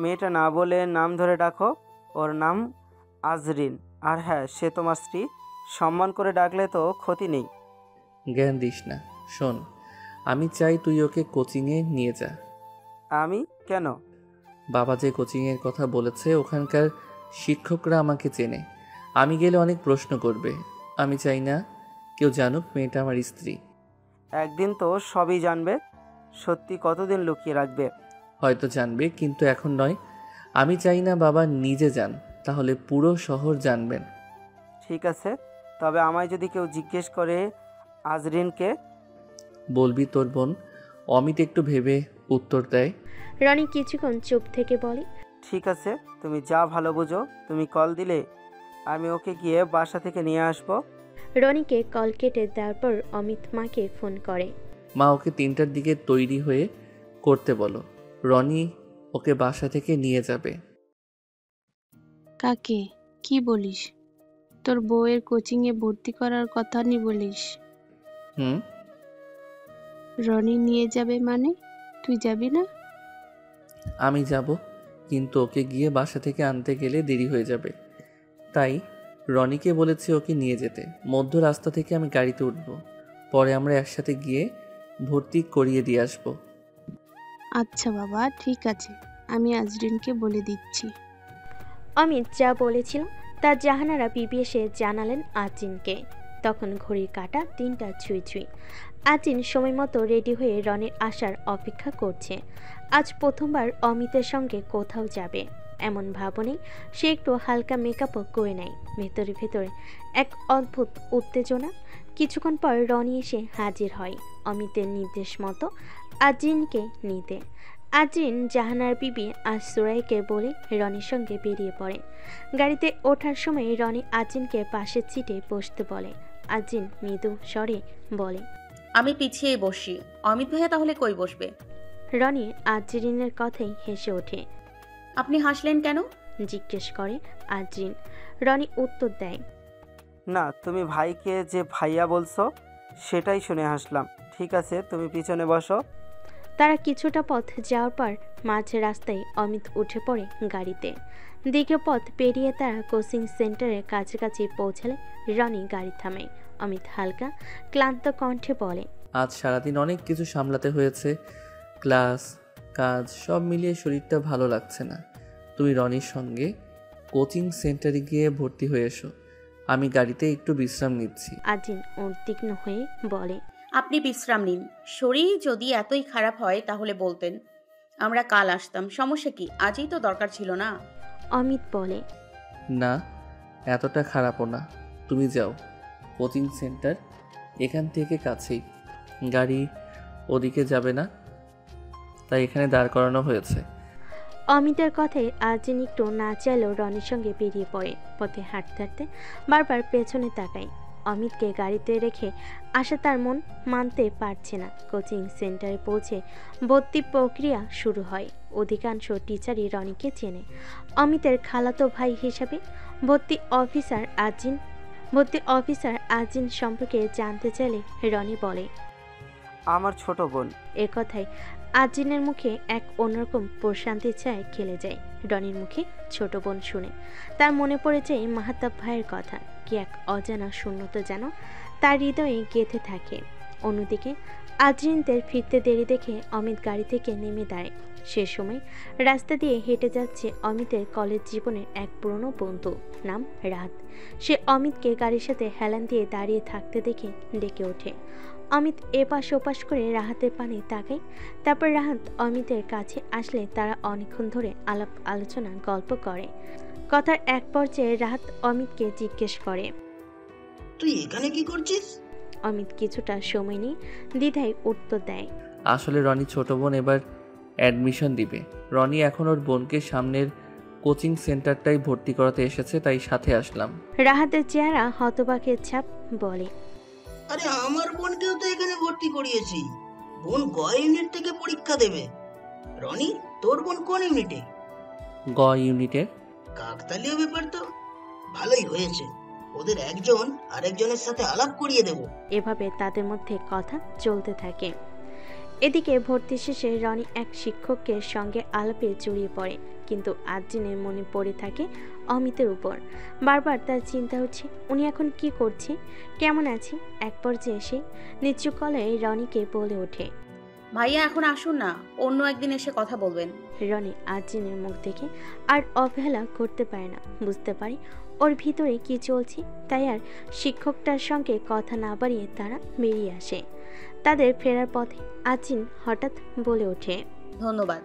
মেয়েটা না বলে নাম ধরে ডাকো। ওর নাম আজরিন। আর হ্যাঁ, সে তোমার স্ত্রী, সম্মান করে ডাকলে তো ক্ষতি নেই। জ্ঞান দিস না। শোন, আমি চাই তুই ওকে কোচিংয়ে নিয়ে যা। আমি? কেন? বাবা যে কোচিংয়ের কথা বলেছে ওখানকার শিক্ষকরা আমাকে চেনে। আমি গেলে অনেক প্রশ্ন করবে। আমি চাই না কেউ জানুক মেয়েটা আমার স্ত্রী। একদিন তো সবই জানবে। সত্যি কতদিন লুকিয়ে রাখবে? হয়তো জানবে, কিন্তু এখন নয়। আমি চাই না বাবা নিজে যান, তাহলে পুরো শহর জানবেন। ঠিক আছে, তবে আমায় যদি কেউ জিজ্ঞেস করে আজরিনকে? বলবি তোর বোন। অমিত একটু ভেবে উত্তর দেয়। রনি কিছুক্ষণ চুপ থেকে বলে, ঠিক আছে, তুমি যা ভালো বুঝো। তুমি কল দিলে আমি ওকে গিয়ে বাসা থেকে নিয়ে আসবো। রনিকে কল কেটে দেওয়ার পর অমিত মাকে ফোন করে, মা, ওকে 3টার দিকে তৈরি হয়ে করতে বলো। রনি ওকে বাসা থেকে নিয়ে যাবে। কাকে কি বলিস? তোর বউয়ের কোচিংয়ে ভর্তি করার কথা নি বলিস? রনি নিয়ে যাবে মানে? তুই যাবি না? আমি যাব, কিন্তু ওকে গিয়ে বাসা থেকে আনতে গেলে দেরি হয়ে যাবে। তাই রনিকে বলেছি ওকে নিয়ে যেতে। মধ্য রাস্তা থেকে আমি গাড়িতে উঠব, পরে আমরা একসাথে গিয়ে ভর্তি করিয়ে দিয়ে আসব। আচ্ছা বাবা, ঠিক আছে, আমি আজরিনকে বলে দিচ্ছি। অমিত যা বলেছিল তা জাহানারা বিবি এসে জানালেন আজিনকে। তখন ঘড়ির কাঁটা 3টা ছুঁই ছুঁই। আজিন সময় মতো রেডি হয়ে রনির আসার অপেক্ষা করছে। আজ প্রথমবার অমিতের সঙ্গে কোথাও যাবে এমন ভাবনেই সে একটু হালকা মেকআপও করে নেয়। ভেতরে ভেতরে এক অদ্ভুত উত্তেজনা। কিছুক্ষণ পর রনি এসে হাজির হয় অমিতের নির্দেশ মতো আজিনকে নিতে। আজিন জাহানার বিবি আর সুরাইকে বলে রনির সঙ্গে বেরিয়ে পড়ে। গাড়িতে ওঠার সময় রনি আজিনকে পাশের সিটে বসতে বলে। আজিন মৃদু স্বরে বলে, আমি পিছিয়ে বসি। অমিত ভাইয়া তাহলে কই বসবে? রনি আজরিনের কথাই হেসে ওঠে। আপনি হাসলেন কেন? জিজ্ঞেস করে আজরিন। রনি উত্তর দেয়, না, তুমি ভাইকে যে ভাইয়া বলছো সেটাই শুনে হাসলাম। ঠিক আছে, তুমি পিছনে বসো। তারা কিছুটা পথ যাওয়ার পর মাঝ রাস্তায় অমিত উঠে পড়ে গাড়িতে। দীর্ঘ পথ পেরিয়ে তারা কোচিং সেন্টারের কাছাকাছি পৌঁছালে রনি গাড়ি থামে। অমিত হালকা ক্লান্ত কণ্ঠে বলে, আজ সারাদিন অনেক কিছু সামলাতে হয়েছে, ক্লাস, কাজ সব মিলিয়ে শরীরটা ভালো লাগছে না। তুমি রনির সঙ্গে কোচিং সেন্টারে গিয়ে ভর্তি হয়ে এসো, আমি গাড়িতে একটু বিশ্রাম নিচ্ছি। আজিন উদ্বিগ্ন হয়ে বলে, আপনি বিশ্রাম নিন। শরীর যদি এতই খারাপ হয় তাহলে বলতেন, আমরা কাল আসতাম। সমস্যা কি? আজই তো দরকার ছিল না। অমিত বলে, না, এতটা খারাপও না। তুমি যাও, কোচিং সেন্টার এখান থেকে কাছেই, গাড়ি ওদিকে যাবে না, তাই এখানে দাঁড় করানো হয়েছে। অমিতের কথায় আজিন একটু না চাইলেও রনির সঙ্গে বেরিয়ে পড়ে। পথে হাঁটতে হাঁটতে বারবার পেছনে তাকায়। অমিতকে গাড়িতে রেখে আসা তার মন মানতে পারছে না। কোচিং সেন্টারে পৌঁছে ভর্তি প্রক্রিয়া শুরু হয়। অধিকাংশ টিচারই রনিকে চেনে। অমিতের খালাতো ভাই হিসাবে ভর্তি অফিসার আজিন সম্পর্কে জানতে চাইলে রনি বলে, আমার ছোট বোন। এ কথায় আজিনের মুখে এক অন্যরকম প্রশান্তি ছায় খেলে যায়। রনির মুখে ছোট বোন শুনে তার মনে পড়ে যায় মাহতাব ভাইয়ের কথা। কি এক অজানা শূন্যতা যেন তার হৃদয়ে গেঁথে থাকে। অন্যদিকে আজরিনদের ফিরতে দেরি দেখে অমিত গাড়ি থেকে নেমে দাঁড়ায়। সে সময় রাস্তা দিয়ে হেঁটে যাচ্ছে অমিতের কলেজ জীবনের এক পুরনো বন্ধু, নাম রাহাত। সে অমিতকে গাড়ির সাথে হেলান দিয়ে দাঁড়িয়ে থাকতে দেখে ডেকে ওঠে। অমিত এপাশ ওপাশ করে রাহাতের পানে তাকায়। তারপর রাহাত অমিতের কাছে আসলে তারা অনেকক্ষণ ধরে আলাপ আলোচনা গল্প করে। কথার এক পর্যায়ে রাহাত অমিতকে জিজ্ঞেস করে, তুই এখানে কি করছিস? অমিত কিছুটা সময় নিয়ে দ্বিধায় উত্তর দেয়, আসলে রনি ছোট বোন এবার অ্যাডমিশন দিবে। রনি এখন ওর বোনকে সামনের কোচিং সেন্টারটাই ভর্তি করাতে এসেছে, তাই সাথে আসলাম। রাহাতের চেহারা হতবাকের ছাপ, বলে, আরে আমার বোনকেও তো এখানে ভর্তি করিয়েছি। বোন গ ইউনিট থেকে পরীক্ষা দেবে। রনি, তোর বোন কোন ইউনিটে? গ ইউনিটের। কাকতালীয় ব্যাপার তো। ভালোই হয়েছে, ওদের একজন আরেকজনের সাথে আলাপ করিয়ে দেব। এভাবে তাদের মধ্যে কথা চলতে থাকে। এদিকে ভর্তি শেষে রনি এক শিক্ষকের সঙ্গে আলাপে জড়িয়ে পড়ে, কিন্তু আজিনের মনে পড়ে থাকে অমিতের উপর। বারবার তার চিন্তা হচ্ছে উনি এখন কি করছে, কেমন আছে। এক পর্যায়ে এসে নিচু গলায় রনিকে বলে ওঠে, ভাইয়া এখন আসুন না, অন্য একদিন এসে কথা বলবেন। রনি আজিনের মুখ দেখে আর অবহেলা করতে পারে না। বুঝতে পারে ওর ভিতরে কি চলছে, তাই আর শিক্ষকটার সঙ্গে কথা না বাড়িয়ে তারা বেরিয়ে আসে। তাদের ফেরার পথে আজিন হঠাৎ বলে ওঠে, ধন্যবাদ।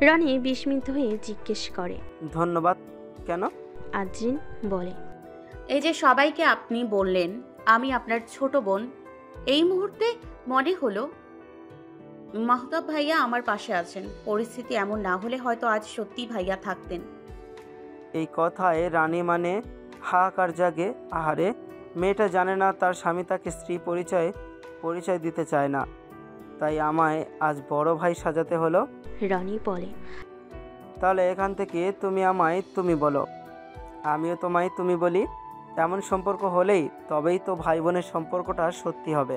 রনি বিস্মিত হয়ে জিজ্ঞেস করে, ধন্যবাদ কেন? আজিন বলে, এই যে সবাইকে আপনি বললেন আমি আপনার ছোট বোন, এই মুহূর্তে মনে হলো মাহতাব ভাইয়া আমার পাশে আছেন। পরিস্থিতি এমন না হলে হয়তো আজ সত্যি ভাইয়া থাকতেন। এই কথায় রানী মানে হাহাকার জাগে। আহারে, মেয়েটা জানে না তার স্বামী তাকে স্ত্রী পরিচয় দিতে চায় না, তাই আমায় আজ বড় ভাই সাজাতে হলো। রনি বলে, তাহলে এখান থেকে তুমি আমায় তুমি বলো, আমিও তোমায় তুমি বলি। এমন সম্পর্ক হলেই তবেই তো ভাই বোনের সম্পর্কটা সত্যি হবে।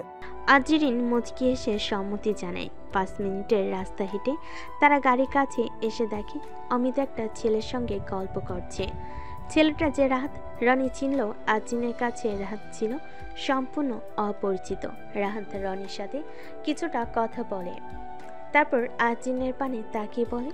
আজরিন মুচকি এসে সম্মতি জানায়। 5 মিনিটের রাস্তা হেঁটে তারা গাড়ির কাছে এসে দেখে অমিত একটা ছেলের সঙ্গে গল্প করছে। ছেলেটা যে রাহাত রনি চিনল, আজিনের কাছে রাহাত ছিল সম্পূর্ণ অপরিচিত। রাহাত রনির সাথে কিছুটা কথা বলে, তারপর আজিনের পানে তাকিয়ে বলে,